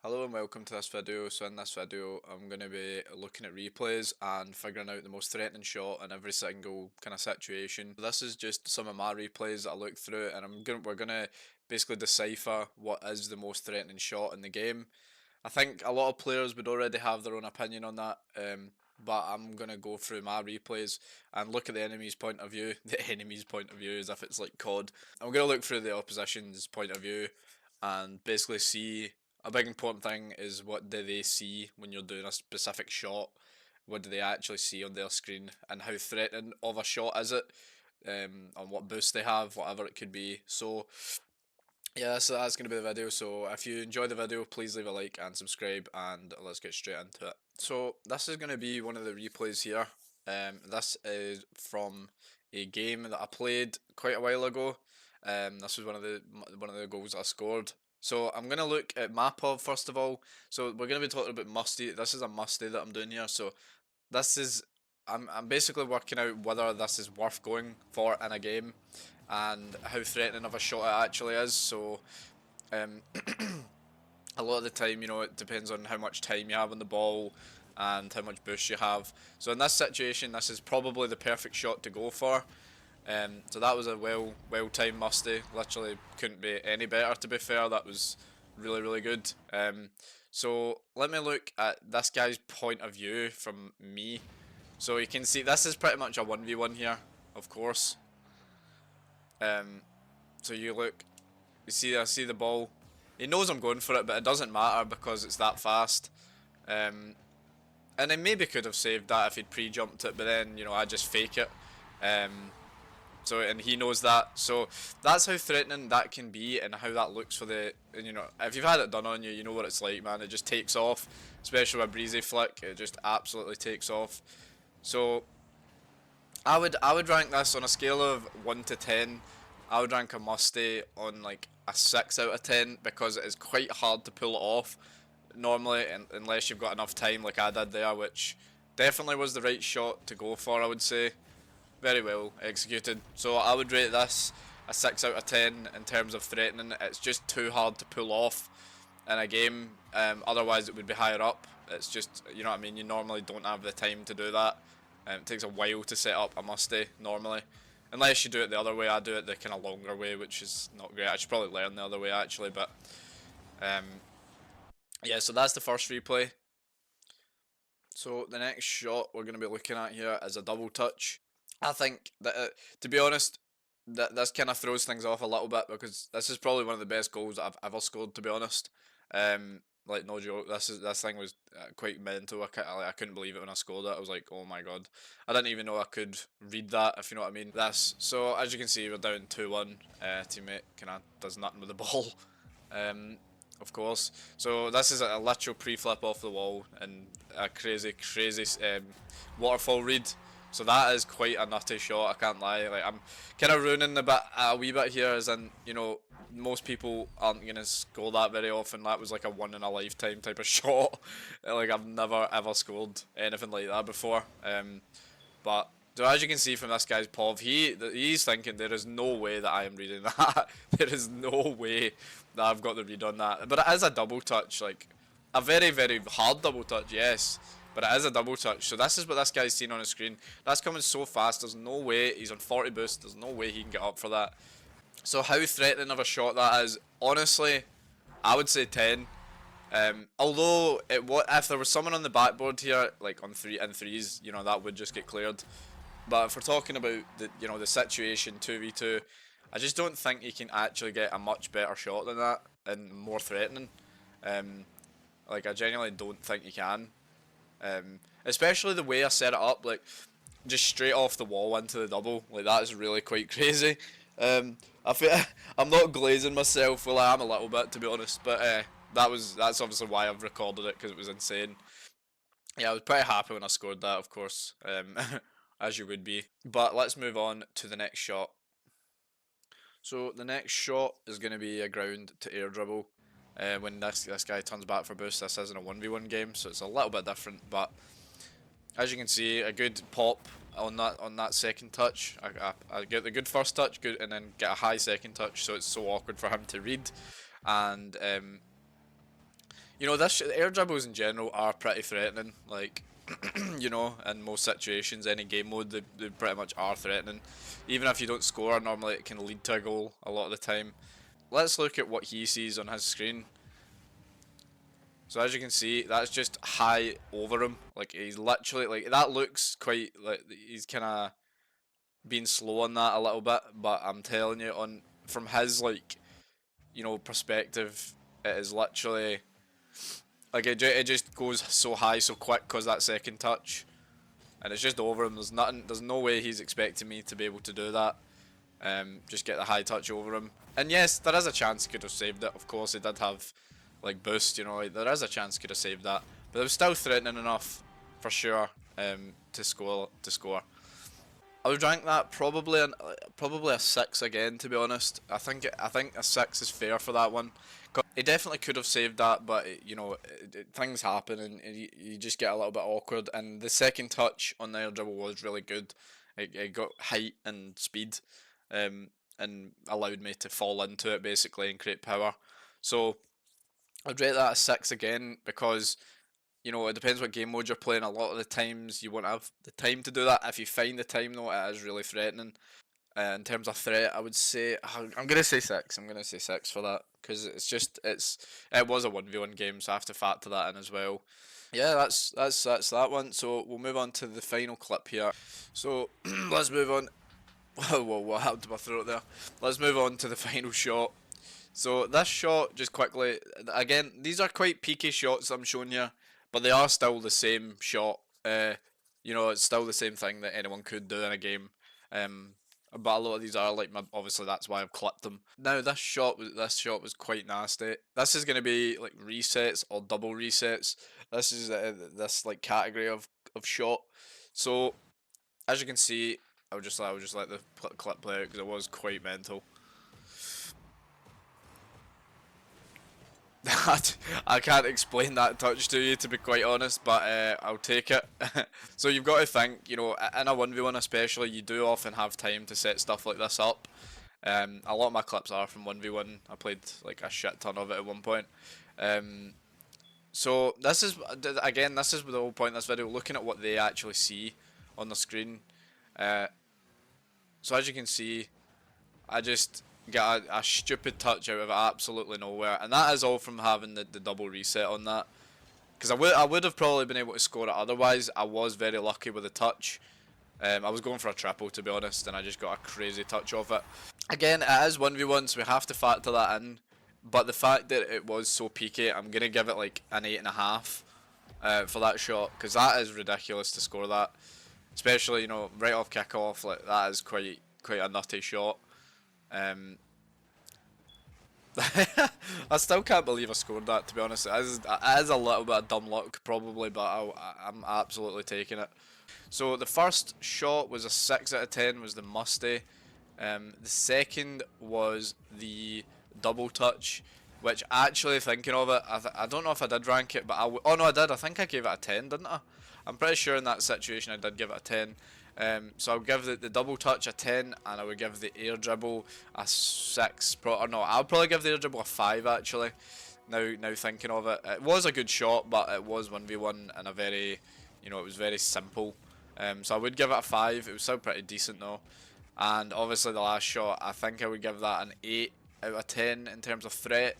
Hello and welcome to this video. So in this video I'm going to be looking at replays and figuring out the most threatening shot in every single kind of situation. This is just some of my replays that I looked through and we're going to basically decipher what is the most threatening shot in the game. I think a lot of players would already have their own opinion on that, but I'm going to go through my replays and look at the enemy's point of view. The enemy's point of view, as if it's like COD. I'm going to look through the opposition's point of view and basically see. A big important thing is what do they see when you're doing a specific shot? What do they actually see on their screen, and how threatening of a shot is it? On what boost they have, whatever it could be. So yeah, so that's going to be the video. So if you enjoy the video, please leave a like and subscribe, and let's get straight into it. So this is going to be one of the replays here. This is from a game that I played quite a while ago. This was one of the goals I scored. So I'm gonna look at Mapov first of all. So we're gonna be talking about musty. This is a musty that I'm doing here. So this is I'm basically working out whether this is worth going for in a game and how threatening of a shot it actually is. So um, a lot of the time, it depends on how much time you have on the ball and how much boost you have. So in this situation, this is probably the perfect shot to go for. So that was a well timed musty. Literally couldn't be any better, to be fair. That was really good. So let me look at this guy's point of view from me. So you can see this is pretty much a 1v1 here, of course. So I see the ball. He knows I'm going for it, but it doesn't matter because it's that fast. And I maybe could have saved that if he'd pre-jumped it, but then I just fake it. And he knows that, so that's how threatening that can be and how that looks for the. And if you've had it done on you, you know what it's like, man. It just takes off, especially with a breezy flick. It just absolutely takes off. So I would rank this on a scale of 1 to 10. I would rank a musty on like a 6 out of 10 because it is quite hard to pull it off normally, unless you've got enough time like I did there, which definitely was the right shot to go for, I would say. Very well executed. So I would rate this a 6 out of 10 in terms of threatening. It's just too hard to pull off in a game. Otherwise it would be higher up. It's just, you know what I mean, you normally don't have the time to do that. It takes a while to set up a musty normally. Unless you do it the other way. I do it the kind of longer way, which is not great. I should probably learn the other way actually, but um, yeah, so that's the first replay. So the next shot we're going to be looking at here is a double touch. I think that, to be honest, that this kind of throws things off a little bit because this is probably one of the best goals that I've ever scored. To be honest, like no joke, this thing was quite mental. I couldn't believe it when I scored it. I was like, oh my god, I didn't even know I could read that. If you know what I mean. So as you can see, we're down 2-1. Teammate kind of does nothing with the ball. Of course. So this is a literal pre-flip off the wall and a crazy waterfall read. So that is quite a nutty shot, I can't lie. Like, I'm kind of ruining a wee bit here, as in, most people aren't going to score that very often. That was like a one in a lifetime type of shot. Like, I've never ever scored anything like that before. But so as you can see from this guy's POV, he's thinking there is no way that I am reading that. There is no way that I've got the read on that. But it is a double touch, like a very hard double touch, yes. But it is a double touch. So this is what this guy's seen on his screen. That's coming so fast. There's no way he's on 40 boost. There's no way he can get up for that. So how threatening of a shot that is? Honestly, I would say 10. Although if there was someone on the backboard here, like on threes, that would just get cleared. But if we're talking about the situation 2v2, I just don't think he can actually get a much better shot than that and more threatening. Like I genuinely don't think he can. Especially the way I set it up, like just straight off the wall into the double, like that is really quite crazy. I feel I'm not glazing myself. Well, I am a little bit, to be honest, but that's obviously why I've recorded it because it was insane. Yeah, I was pretty happy when I scored that, of course, as you would be. But let's move on to the next shot. So the next shot is going to be a ground to air dribble. When this guy turns back for boost, this isn't a 1v1 game, so it's a little bit different. But as you can see, a good pop on that second touch. I get the good first touch, good, and then get a high second touch, so it's so awkward for him to read. And You know, this air dribbles in general are pretty threatening. Like, you know, in most situations, any game mode, they pretty much are threatening. Even if you don't score, normally it can lead to a goal a lot of the time. Let's look at what he sees on his screen. So as you can see, that's just high over him. Like, he's literally, like, that looks quite, like, he's kind of being slow on that a little bit. But I'm telling you, from his, like, you know, perspective, it is literally, like, it just goes so high so quick because that second touch. And it's just over him. There's no way he's expecting me to be able to do that. Just get the high touch over him. And yes, there is a chance he could have saved it. Of course, he did have like boost. You know, like, there is a chance he could have saved that, but it was still threatening enough for sure to score. I would rank that probably a 6 again. To be honest, I think a 6 is fair for that one. He definitely could have saved that, but you know, things happen and you just get a little bit awkward. And the second touch on the air dribble was really good. It got height and speed, and allowed me to fall into it basically and create power. So I'd rate that a 6 again because you know, it depends what game mode you're playing. A lot of the times you won't have the time to do that. If you find the time though, it is really threatening. In terms of threat, I would say I'm gonna say 6. I'm gonna say 6 for that because it was a 1v1 game, so I have to factor that in as well. Yeah, that's that one. So we'll move on to the final clip here. So let's move on. Whoa, what happened to my throat there? Let's move on to the final shot. So this shot, just quickly, again, these are quite peaky shots I'm showing you, but they are still the same shot. You know, it's still the same thing that anyone could do in a game. Um, but a lot of these are like obviously that's why I've clipped them. Now this shot was quite nasty. This is gonna be like resets or double resets. This is this like category of shot. So as you can see, I would just let the clip play out because it was quite mental. I can't explain that touch to you, to be quite honest, but I'll take it. So you've got to think, you know, in a 1v1 especially, you do often have time to set stuff like this up. A lot of my clips are from 1v1. I played like a shit ton of it at one point. So this is the whole point of this video, looking at what they actually see on the screen. Uh, so as you can see, I just got a stupid touch out of absolutely nowhere, and that is all from having the double reset on that. Because I would have probably been able to score it otherwise. I was very lucky with the touch. I was going for a triple to be honest, and I just got a crazy touch off it. Again, it is 1v1, so we have to factor that in. But the fact that it was so peaky, I'm gonna give it like an 8.5 for that shot, because that is ridiculous to score that, especially you know right off kickoff. Like that is quite a nutty shot. Um, I still can't believe I scored that, to be honest. It is a little bit of dumb luck, probably, but I'm absolutely taking it. So the first shot was a 6 out of 10, was the musty. The second was the double touch, which actually thinking of it, I don't know if I did rank it, but oh no I did, I think I gave it a 10, didn't I? I'm pretty sure in that situation I did give it a 10. So I'll give the double touch a 10, and I would give the air dribble a 6. Or no, I'll probably give the air dribble a 5 actually. Now thinking of it, it was a good shot, but it was 1v1 and a very, you know, it was very simple. So I would give it a 5. It was still pretty decent though. And obviously the last shot, I think I would give that an 8 out of 10 in terms of threat.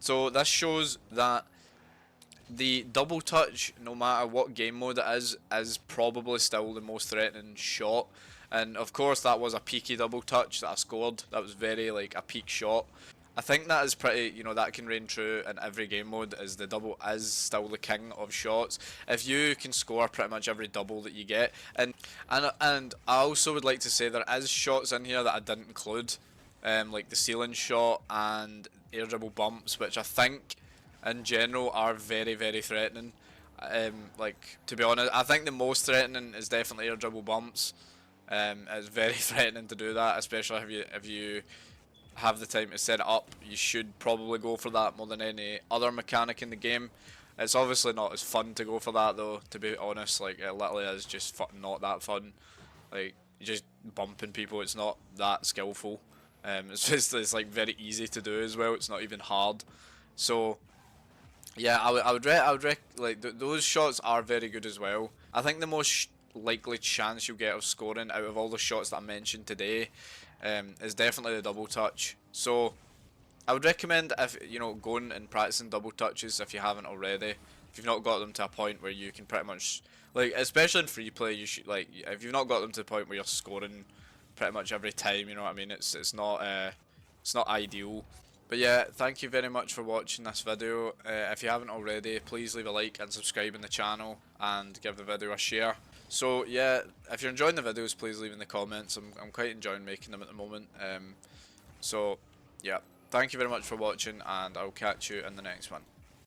So this shows that the double touch, no matter what game mode it is probably still the most threatening shot. And of course that was a peaky double touch that I scored. That was very like a peak shot. I think that is pretty, you know, that can reign true in every game mode, is the double is still the king of shots. If you can score pretty much every double that you get, and I also would like to say there is shots in here that I didn't include, like the ceiling shot and air dribble bumps, which I think in general are very threatening. Like to be honest, I think the most threatening is definitely air dribble bumps. It's very threatening to do that, especially if you have the time to set it up. You should probably go for that more than any other mechanic in the game. It's obviously not as fun to go for that though, to be honest. Like it literally is just not that fun. Like you're just bumping people. It's not that skillful. It's like very easy to do as well. It's not even hard. So Yeah, I would like those shots are very good as well. I think the most likely chance you'll get of scoring out of all the shots that I mentioned today, is definitely the double touch. So I would recommend, if you know, going and practicing double touches if you haven't already. If you've not got them to a point where you can pretty much, like, especially in free play, you should, like, if you've not got them to the point where you're scoring pretty much every time, you know what I mean? It's not ideal. But yeah, thank you very much for watching this video. If you haven't already, please leave a like and subscribe in the channel and give the video a share. So yeah, if you're enjoying the videos, please leave in the comments. I'm quite enjoying making them at the moment. So yeah, thank you very much for watching, and I'll catch you in the next one.